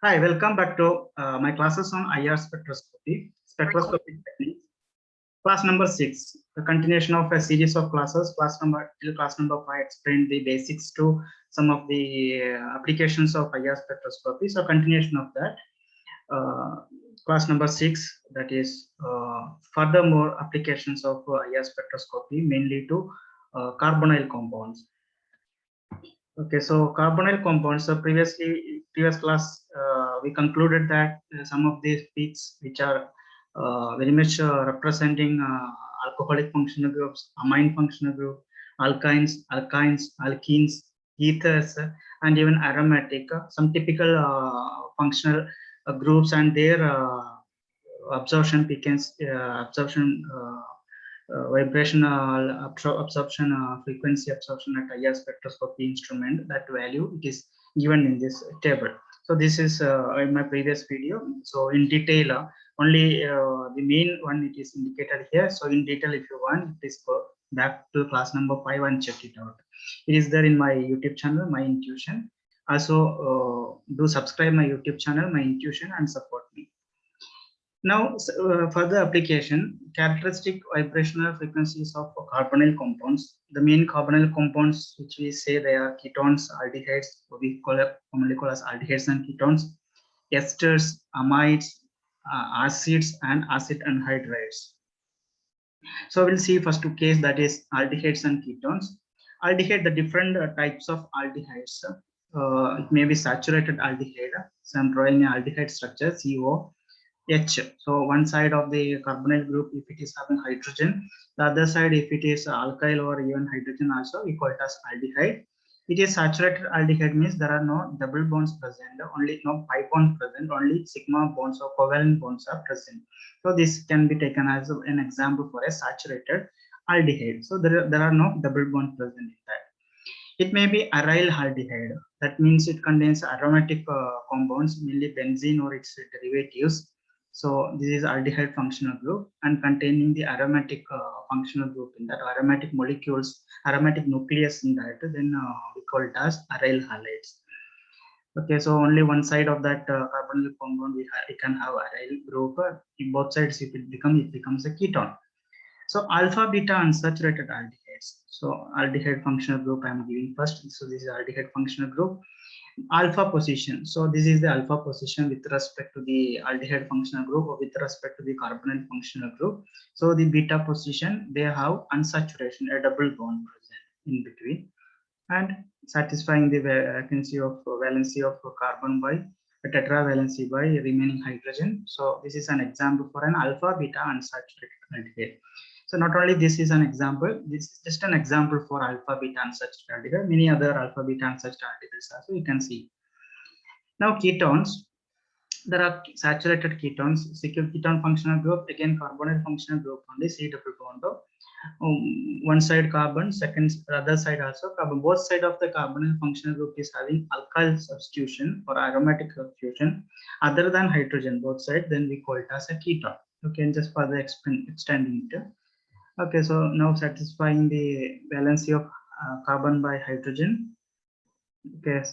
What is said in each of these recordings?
Hi, welcome back to my classes on IR spectroscopy techniques. Class number 6, the continuation of a series of classes. Class number 5 explained the basics to some of the applications of IR spectroscopy. So continuation of that. Class number 6, that is furthermore applications of IR spectroscopy, mainly to carbonyl compounds. Okay, so carbonyl compounds. So previous class, we concluded that some of these peaks, which are very much representing alcoholic functional groups, amine functional group, alkynes, alkenes, ethers, and even aromatic, some typical functional groups and their absorption beacons, vibrational absorption, frequency absorption at IR spectroscopy instrument. That value it is given in this table. So this is in my previous video. So in detail, only the main one it is indicated here. So in detail, if you want, please go back to class number 5 and check it out. It is there in my YouTube channel, My Intuition. Also, do subscribe my YouTube channel, My Intuition, and support me. Now, further application, characteristic vibrational frequencies of carbonyl compounds. The main carbonyl compounds, which we say they are ketones, aldehydes, we commonly call as aldehydes and ketones, esters, amides, acids, and acid anhydrides. So we'll see first two case, that is aldehydes and ketones. Aldehyde, the different types of aldehydes. It may be saturated aldehyde. So I'm drawing an aldehyde structure, CO. H. So one side of the carbonyl group, if it is having hydrogen, the other side, if it is alkyl or even hydrogen also, we call it as aldehyde. It is saturated aldehyde, means there are no double bonds present, only no pi bond present, only sigma bonds or covalent bonds are present. So this can be taken as an example for a saturated aldehyde. So there are no double bonds present in that. It may be aryl aldehyde. That means it contains aromatic compounds, mainly benzene or its derivatives. So this is aldehyde functional group and containing the aromatic functional group in that, aromatic molecules, aromatic nucleus in that. Then we call it as aryl halides. Okay, so only one side of that carbonyl compound we can have aryl group. In both sides, if it becomes a ketone. So alpha beta unsaturated aldehydes. So aldehyde functional group I am giving first. So this is aldehyde functional group. Alpha position. So this is the alpha position with respect to the aldehyde functional group or with respect to the carbonyl functional group. So the beta position, they have unsaturation, a double bond present in between, and satisfying the valency of carbon by a tetravalency by remaining hydrogen. So this is an example for an alpha beta unsaturated aldehyde. So not only this is an example, this is just an example for alpha beta unsaturated aldehyde. Many other alpha beta unsaturated aldehydes also you can see. Now ketones, there are saturated ketones, secure ketone functional group, again carbonyl functional group only, C double bond. One side carbon, other side also carbon. Both side of the carbonyl functional group is having alkyl substitution or aromatic substitution other than hydrogen, both side, then we call it as a ketone. Okay, and just further extending it. Okay, so now satisfying the valency of carbon by hydrogen. Okay,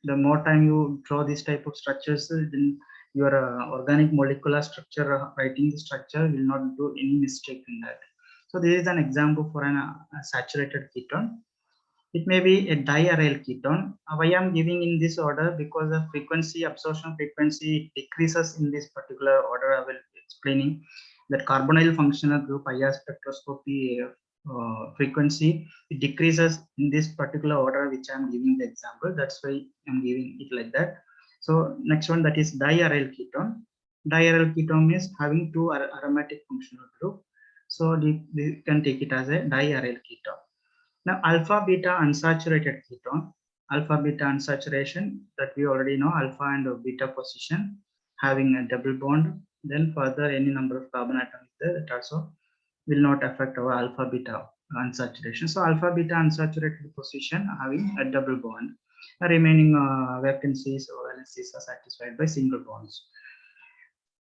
the more time you draw this type of structures, then your organic molecular structure, writing the structure will not do any mistake in that. So this is an example for a saturated ketone. It may be a diaryl ketone. Why I am giving in this order? Because the frequency, absorption frequency decreases in this particular order. I will be explaining that carbonyl functional group IR spectroscopy frequency, it decreases in this particular order which I am giving the example. That's why I'm giving it like that. So next one, that is diaryl ketone. Diaryl ketone means having two aromatic functional group. So we can take it as a diaryl ketone. Now alpha beta unsaturated ketone. Alpha beta unsaturation, that we already know, alpha and beta position having a double bond. Then further any number of carbon atoms there, that also will not affect our alpha beta unsaturation. So alpha beta unsaturated position having a double bond. The remaining vacancies or valencies are satisfied by single bonds.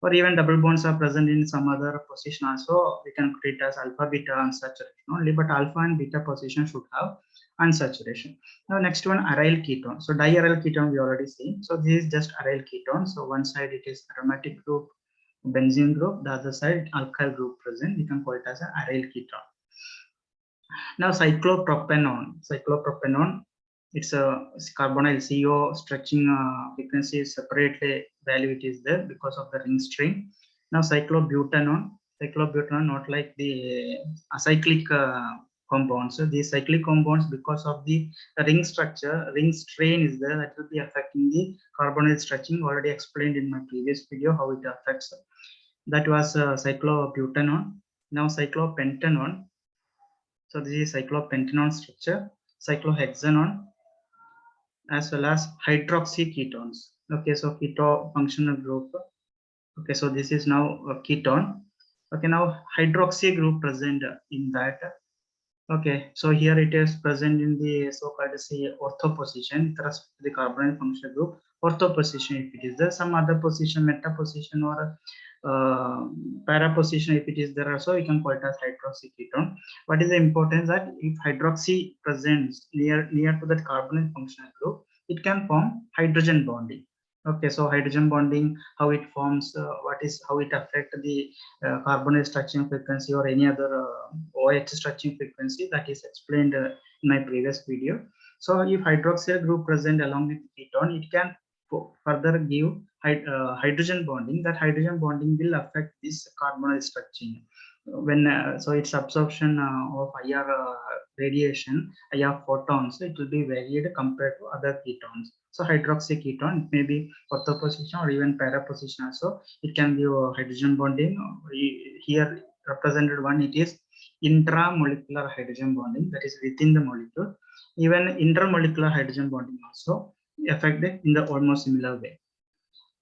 Or even double bonds are present in some other position also, we can treat as alpha beta unsaturation only, but alpha and beta position should have unsaturation. Now next one, aryl ketone. So diaryl ketone we already seen. So this is just aryl ketone. So one side it is aromatic group, benzene group, the other side alkyl group present. We can call it as an aryl ketone. Now cyclopropanone. Cyclopropanone, it's a carbonyl CO stretching frequency separately value it is there because of the ring string. Now cyclobutanone. Cyclobutanone not like the acyclic compounds. So these cyclic compounds, because of the ring structure, ring strain is there, that will be affecting the carbonyl stretching. Already explained in my previous video how it affects. That was cyclobutanone. Now cyclopentanone. So this is cyclopentanone structure, cyclohexanone, as well as hydroxyketones. Okay, so keto functional group. Okay, so this is now a ketone. Okay, now hydroxy group present in that. Okay, so here it is present in the so-called say ortho position with respect to the carbonyl functional group. Ortho position if it is there, some other position, meta position or para position if it is there also, we can call it as hydroxy ketone. What is the importance that if hydroxy presents near to that carbonyl functional group, it can form hydrogen bonding. Okay, so hydrogen bonding, how it forms, how it affect the carbonyl stretching frequency or any other OH stretching frequency, that is explained in my previous video. So if hydroxyl group present along with ketone, it can further give hydrogen bonding. That hydrogen bonding will affect this carbonyl stretching. When so its absorption of IR radiation, IR photons, it will be varied compared to other ketones. So hydroxy ketone, it may be ortho position or even para position also. It can give hydrogen bonding. Here represented one, it is intramolecular hydrogen bonding, that is within the molecule. Even intermolecular hydrogen bonding also affected in the almost similar way.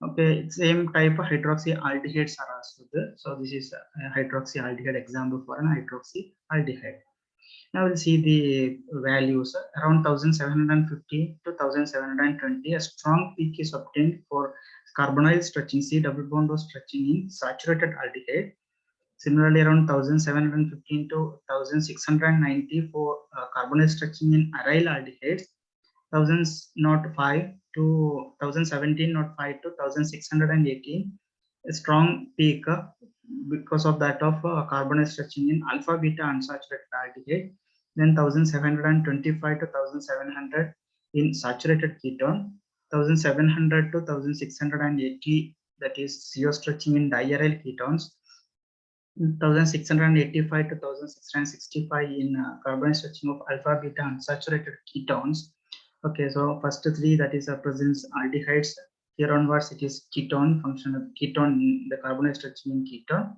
Okay, same type of hydroxyaldehydes are also there. So this is a hydroxyaldehyde example for an hydroxyaldehyde. Now we'll see the values around 1750 to 1720. A strong peak is obtained for carbonyl stretching, C double bond O stretching in saturated aldehyde. Similarly, around 1715 to 1690 for carbonyl stretching in aryl aldehydes. 1005 to 1017 to 1618, a strong peak because of that of carbonyl stretching in alpha beta unsaturated aldehyde. Then 1725 to 1700 in saturated ketone. 1700 to 1680, that is CO stretching in diaryl ketones. 1685 to 1665 in carbonyl stretching of alpha beta unsaturated ketones. Okay, so first three, that is presents aldehydes. Here onwards it is ketone, function of ketone, the carbonyl stretching in ketone.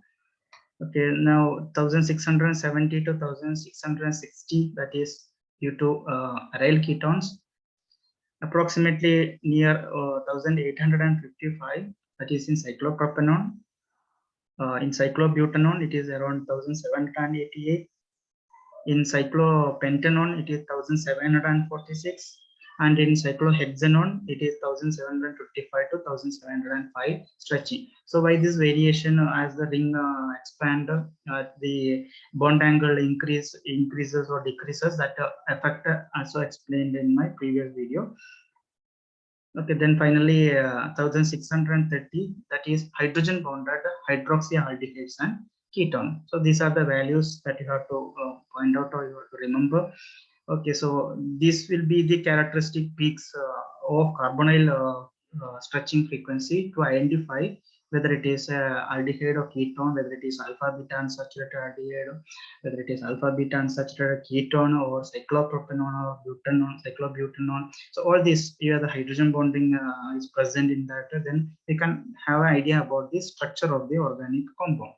Okay, now 1670 to 1660, that is due to aryl ketones. Approximately near 1855, that is in cyclopropanone. In cyclobutanone, it is around 1788. In cyclopentanone, it is 1746. And in cyclohexanone, it is 1755 to 1705 stretching. So by this variation, as the ring expand, the bond angle increases or decreases. That effect also explained in my previous video. Okay, then finally 1630, that is hydrogen bonded hydroxyaldehydes and ketone. So these are the values that you have to point out or you have to remember. Okay, so this will be the characteristic peaks of carbonyl stretching frequency to identify whether it is aldehyde or ketone, whether it is alpha beta unsaturated aldehyde, whether it is alpha beta unsaturated ketone or cyclopropanone or butanone, cyclobutanone. So all this, here the hydrogen bonding is present in that, then we can have an idea about the structure of the organic compound.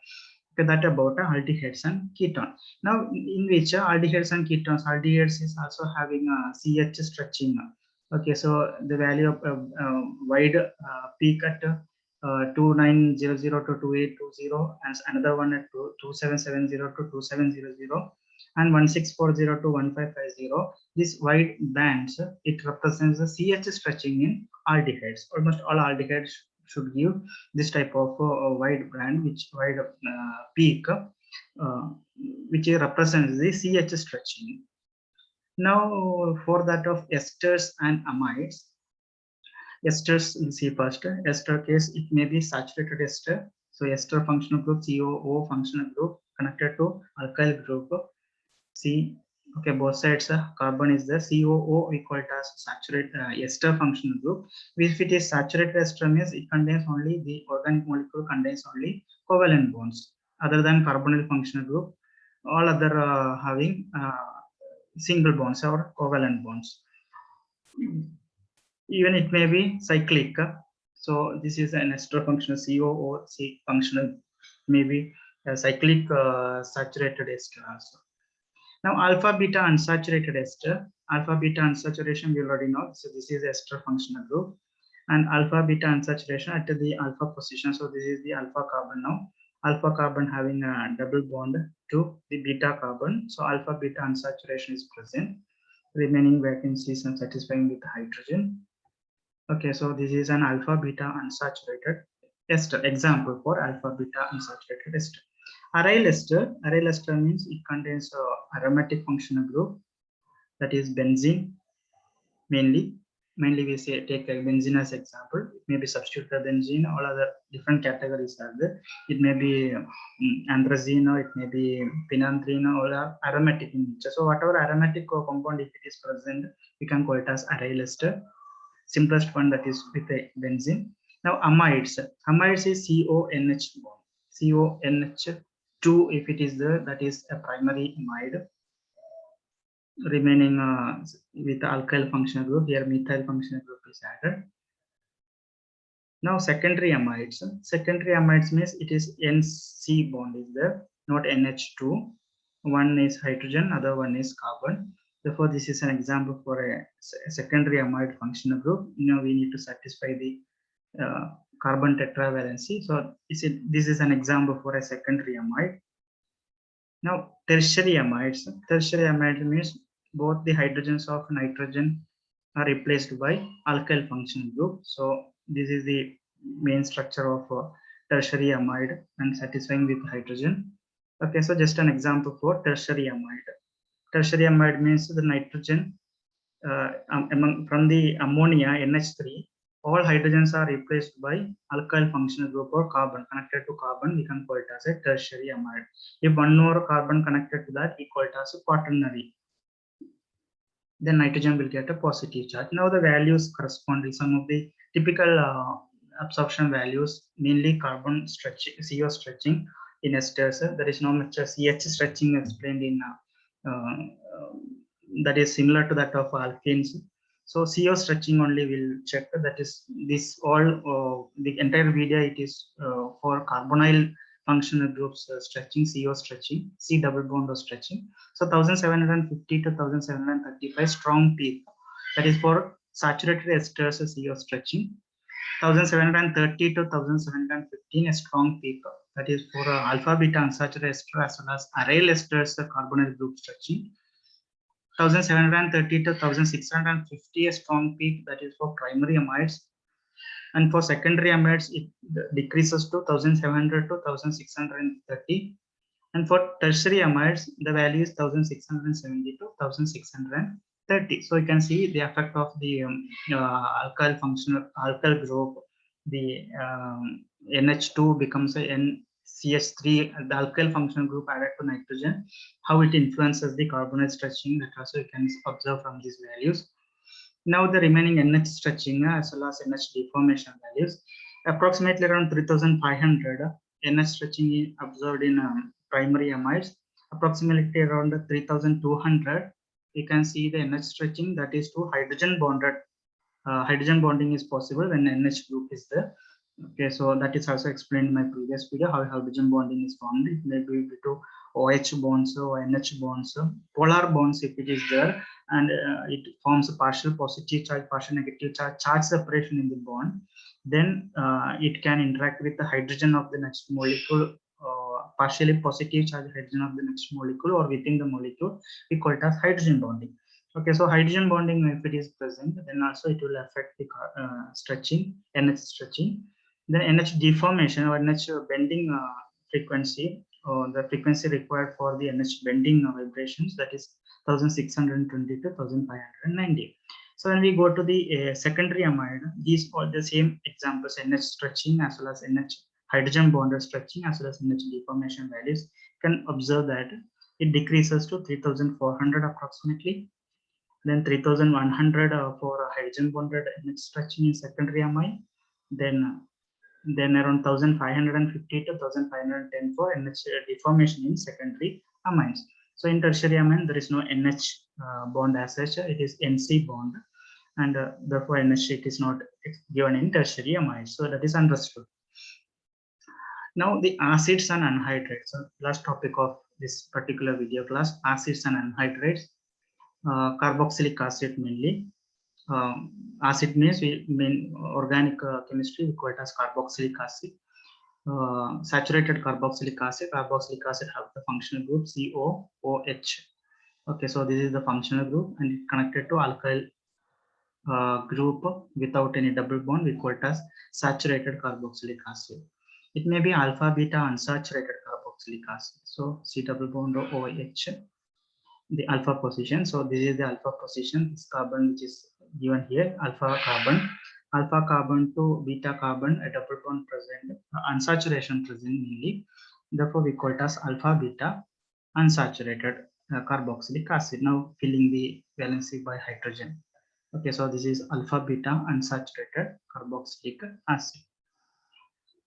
Okay, that about aldehydes and ketone. Now in which aldehydes and ketones, aldehydes is also having a CH stretching. Okay, so the value of wide peak at 2900 to 2820, and another one at 2770 to 2700, and 1640 to 1550. This wide bands, it represents the CH stretching in aldehydes. Almost all aldehydes should give this type of wide band, which wide peak, which represents the CH stretching. Now for that of esters and amides, esters we see first. Ester case, it may be saturated ester. So ester functional group, COO functional group connected to alkyl group. C, okay, both sides carbon is the COO equal to saturated ester functional group. If it is saturated ester means it contains only the organic molecule contains only covalent bonds other than carbonyl functional group. All other having single bonds or covalent bonds. Even it may be cyclic. So this is an ester functional COO C functional, maybe a cyclic saturated ester also. Now alpha beta unsaturated ester, alpha beta unsaturation we already know. So this is ester functional group, and alpha beta unsaturation at the alpha position. So this is the alpha carbon now. Alpha carbon having a double bond to the beta carbon. So alpha beta unsaturation is present. Remaining vacancies are satisfying with hydrogen. Okay, so this is an alpha beta unsaturated ester. Example for alpha beta unsaturated ester. Aryl ester means it contains aromatic functional group, that is benzene mainly. Mainly we say take a benzene as example. It may be substitute the benzene. All other different categories are there. It may be anthracene, or it may be phenanthrene, or aromatic in nature. So whatever aromatic compound if it is present, we can call it as aryl ester. Simplest one, that is with a benzene. Now amides is CONH bond. CONH2 if it is there, that is a primary amide. Remaining with alkyl functional group, here methyl functional group is added. Now secondary amides means it is NC bond is there, not NH2. One is hydrogen, other one is carbon. Therefore this is an example for a secondary amide functional group. Now we need to satisfy the carbon tetravalency. So this is an example for a secondary amide. Now tertiary amides means both the hydrogens of nitrogen are replaced by alkyl functional group. So this is the main structure of tertiary amide and satisfying with hydrogen. Okay, so just an example for tertiary amide. Tertiary amide means the nitrogen from the ammonia NH3, all hydrogens are replaced by alkyl functional group or carbon connected to carbon. We can call it as a tertiary amide. If one more carbon connected to that, we call it as a quaternary. Then nitrogen will get a positive charge. Now the values correspond. Some of the typical absorption values, mainly carbon stretching, CO stretching in esters. There is no much CH stretching explained in that is similar to that of alkenes. So CO stretching only will check. That is this all the entire video. It is for carbonyl functional groups stretching, CO stretching, C double bond or stretching. So 1750 to 1735 strong peak, that is for saturated esters CO stretching. 1730 to 1715 a strong peak, that is for alpha beta unsaturated ester as well as aryl esters carbonyl group stretching. 1730 to 1650 a strong peak, that is for primary amides. And for secondary amides it decreases to 1700 to 1630. And for tertiary amides the value is 1670 to 1630. So you can see the effect of the alkyl group. The NH2 becomes a NCH3, the alkyl functional group added to nitrogen, how it influences the carbonyl stretching, that also you can observe from these values. Now the remaining NH stretching as well as NH deformation values, approximately around 3500 NH stretching is observed in primary amides. Approximately around 3200 you can see the NH stretching, that is to hydrogen bonded. Hydrogen bonding is possible when NH group is there. Okay, so that is also explained in my previous video how hydrogen bonding is formed. It may be due to OH bonds or NH bonds, polar bonds if it is there, and it forms a partial positive charge, partial negative charge separation in the bond. Then it can interact with the hydrogen of the next molecule, partially positive charge hydrogen of the next molecule, or within the molecule. We call it as hydrogen bonding. Okay, so hydrogen bonding, if it is present, then also it will affect the stretching, NH stretching. Then NH deformation or NH bending frequency the frequency required for the NH bending vibrations, that is 1620 to 1590. So when we go to the secondary amide, these are the same examples, NH stretching as well as NH hydrogen bonded stretching as well as NH deformation values. You can observe that it decreases to 3400 approximately, then 3100 for hydrogen bonded NH stretching in secondary amide, then around 1550 to 1510 for NH deformation in secondary amines. So in tertiary amine, there is no NH bond as such, it is NC bond, and therefore NH it is not given in tertiary amines. So that is understood. Now the acids and anhydrates. So last topic of this particular video class, acids and anhydrates. Carboxylic acid mainly. Acid means we mean organic chemistry, we call it as carboxylic acid. Saturated carboxylic acid have the functional group COOH. Okay, so this is the functional group and it connected to alkyl group without any double bond, we call it as saturated carboxylic acid. It may be alpha beta unsaturated carboxylic acid. So C double bond OH, the alpha position. So this is the alpha position, this carbon which is given here, alpha carbon to beta carbon, a double bond present, unsaturation present mainly. Therefore, we call it as alpha beta unsaturated carboxylic acid. Now filling the valency by hydrogen. Okay, so this is alpha beta unsaturated carboxylic acid.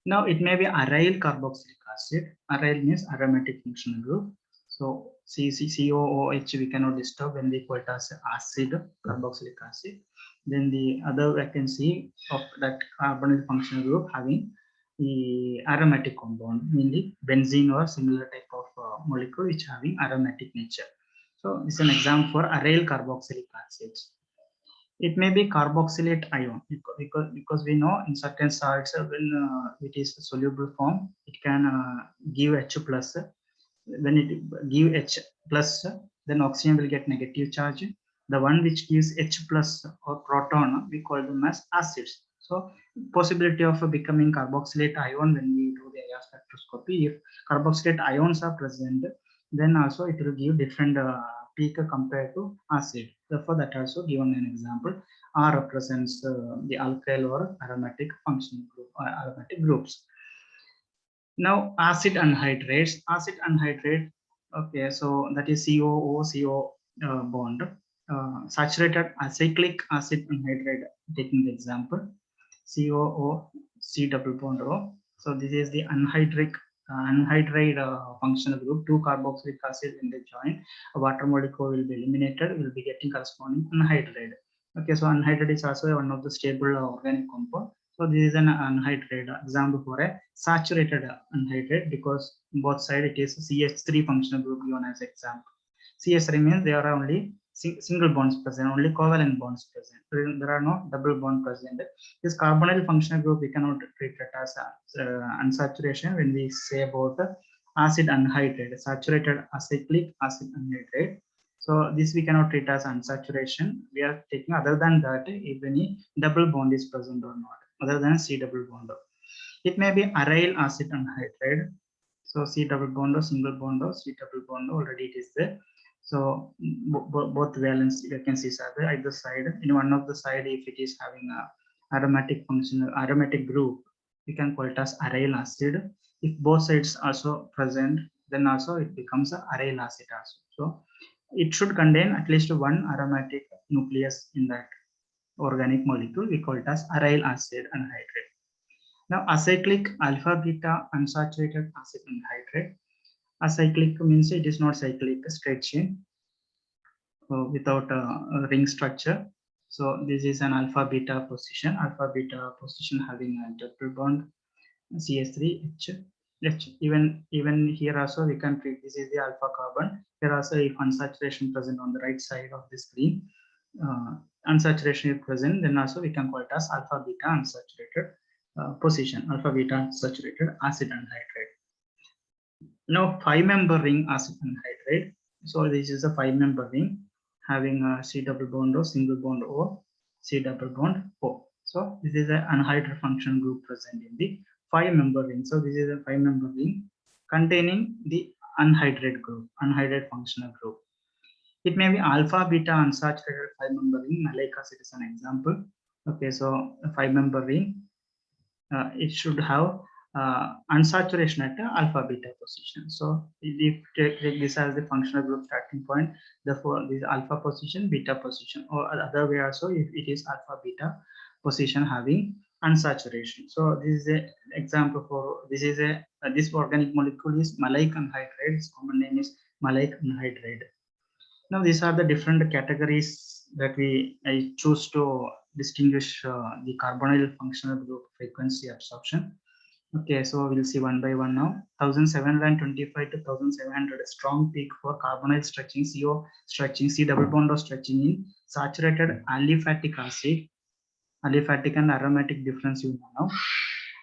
Now it may be aryl carboxylic acid. Aryl means aromatic functional group. So COOH we cannot disturb when we call it as acid, carboxylic acid. Then the other vacancy of that carbonyl functional group having the aromatic compound, mainly benzene or similar type of molecule which having aromatic nature. So this is an example for aryl carboxylic acids. It may be carboxylate ion because we know in certain salts when it is soluble form, it can give H plus. When it give H plus, then oxygen will get negative charge. The one which gives H plus or proton, we call them as acids. So possibility of becoming carboxylate ion when we do the IR spectroscopy, if carboxylate ions are present, then also it will give different peak compared to acid. Therefore, that also given an example. R represents the alkyl or aromatic functional group or aromatic groups. Now acid anhydrates. Acid anhydrate. Okay, so that is COO bond. Saturated acyclic acid anhydrate. Taking the example, COO C double bond O. So this is the anhydric anhydride functional group. Two carboxylic acid in the joint. A water molecule will be eliminated. Will be getting corresponding anhydride. Okay, so anhydride is also one of the stable organic compound. So this is an anhydride example for a saturated anhydride because both side it is CH3 functional group given as example. CH3 means there are only single bonds present, only covalent bonds present. There are no double bond present. This carbonyl functional group we cannot treat it as unsaturation when we say about the acid anhydrate, saturated acyclic acid anhydrate. So this we cannot treat as unsaturation. We are taking other than that if any double bond is present or not, other than C double bond. It may be aryl acid anhydride. So C double bond or single bond or C double bond already it is there. So both valence vacancies are there either side. In one of the side, if it is having a aromatic group, we can call it as aryl acid. If both sides also present, then also it becomes a aryl acid also. So it should contain at least one aromatic nucleus in that organic molecule. We call it as aryl acid anhydrate. Now acyclic alpha beta unsaturated acid anhydrate. Acyclic means it is not cyclic, straight chain without a ring structure. So this is an alpha beta position having a double bond CH3 H. Even here also we can treat this is the alpha carbon. Here also if unsaturation present on the right side of the screen, unsaturation is present, then also we can call it as alpha beta unsaturated position, alpha beta unsaturated acid anhydrate. Now 5-member ring acid anhydrate. So this is a 5-member ring having a C double bond O, single bond O, C double bond O. So this is an anhydride function group present in the 5-member ring. So this is a 5-member ring containing the anhydride group, anhydride functional group. It may be alpha, beta, unsaturated 5-member ring. Malic acid is an example. Okay, so a 5-member ring, it should have unsaturation at alpha beta position. So if take this as the functional group starting point, therefore this alpha position, beta position, or other way also if it is alpha beta position having unsaturation. So this is an example for this is a this organic molecule is maleic anhydride. Its common name is maleic anhydride. Now these are the different categories that I choose to distinguish the carbonyl functional group frequency absorption. Okay, so we'll see one by one now. 1725 to 1700, strong peak for carbonyl stretching, CO stretching, C double bond or stretching in saturated aliphatic acid, aliphatic and aromatic difference you know now.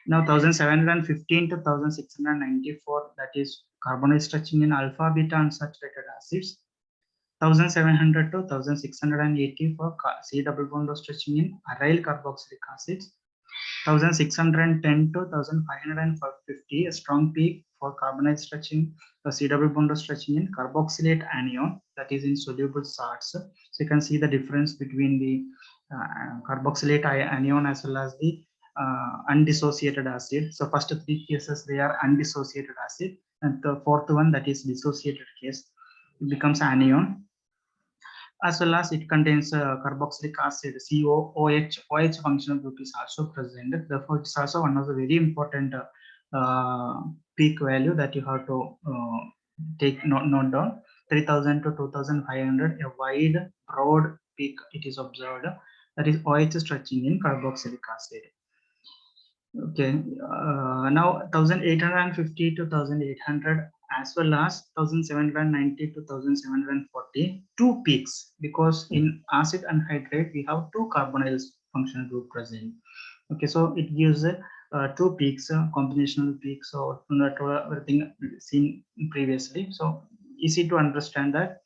Now 1715 to 1694, that is carbonyl stretching in alpha, beta unsaturated acids. 1700 to 1680 for C double bond or stretching in aryl carboxylic acids. 1610 to 1550, a strong peak for carbonyl stretching, C double bond stretching in carboxylate anion, that is in soluble salts. So you can see the difference between the carboxylate anion as well as the undissociated acid. So first 3 cases they are undissociated acid, and the fourth one, that is dissociated case, it becomes anion. As well as it contains carboxylic acid, COOH. OH functional group is also present. Therefore, it's also one of the very important peak value that you have to take note down. 3000 to 2500, a wide, broad peak it is observed. That is OH stretching in carboxylic acid. Okay, now 1850 to 1800, as well as 1790 to 1740, two peaks, because in acid anhydride we have two carbonyl functional group present. Okay, so it gives two peaks, combinational peaks, or everything seen previously. So easy to understand that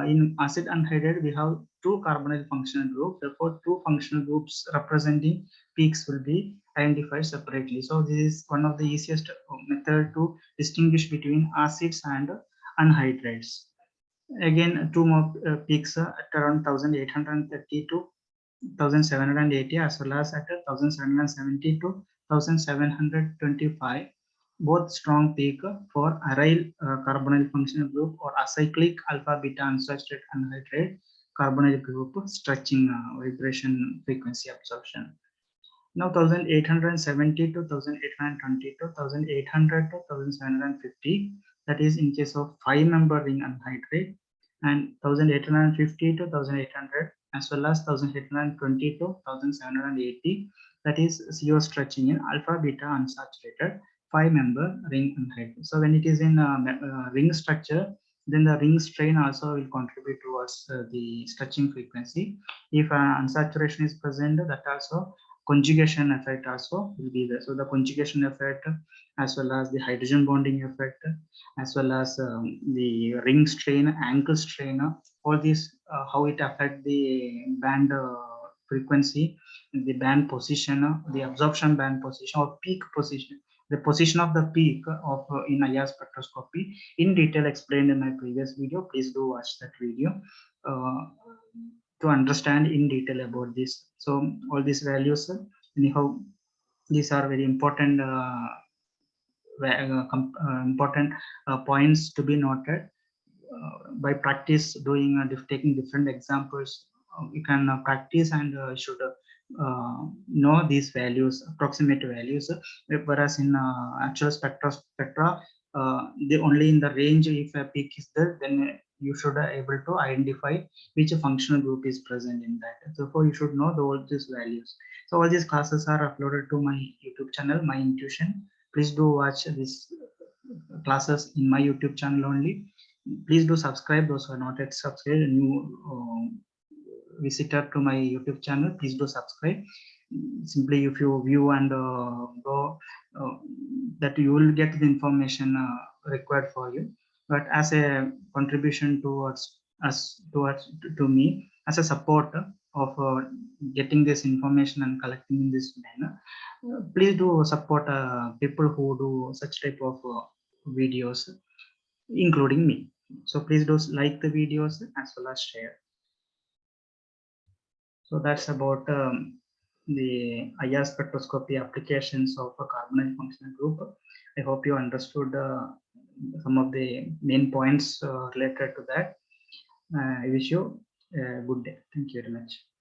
in acid anhydride we have two carbonyl functional groups. Therefore, two functional groups representing peaks will be identified separately. So this is one of the easiest method to distinguish between acids and anhydrides. Again, two more peaks at around 1830 to 1780, as well as at 1770 to 1725, both strong peak for aryl carbonyl functional group or acyclic alpha beta unsaturated anhydride carbonyl group stretching vibration frequency absorption. Now 1870 to 1820 to 1800 to 1750, that is in case of 5-member ring anhydride, and 1850 to 1800, as well as 1820 to 1780, that is CO stretching in alpha beta unsaturated 5-member ring anhydride. So when it is in ring structure, then the ring strain also will contribute towards the stretching frequency. If unsaturation is present, that also conjugation effect also will be there. So the conjugation effect, as well as the hydrogen bonding effect, as well as the ring strain, ankle strain, all these how it affect the band frequency, the band position, the absorption band position or peak position, the position of the peak of in IR spectroscopy in detail explained in my previous video. Please do watch that video to understand in detail about this. So all these values, anyhow, these are very important important points to be noted. By practice doing taking different examples, you can practice and should know these values, approximate values, whereas in actual spectra, they only in the range. If a peak is there, then you should be able to identify which functional group is present in that. Therefore, you should know all these values. So all these classes are uploaded to my YouTube channel, My Intuition. Please do watch these classes in my YouTube channel only. Please do subscribe, those who are not yet subscribed, a new visitor to my YouTube channel, please do subscribe. Simply if you view and go, that you will get the information required for you. But as a contribution towards us, to me, as a support of getting this information and collecting in this manner, please do support people who do such type of videos, including me. So please do like the videos as well as share. So that's about the IR spectroscopy applications of a carbonyl functional group. I hope you understood some of the main points related to that. I wish you a good day. Thank you very much.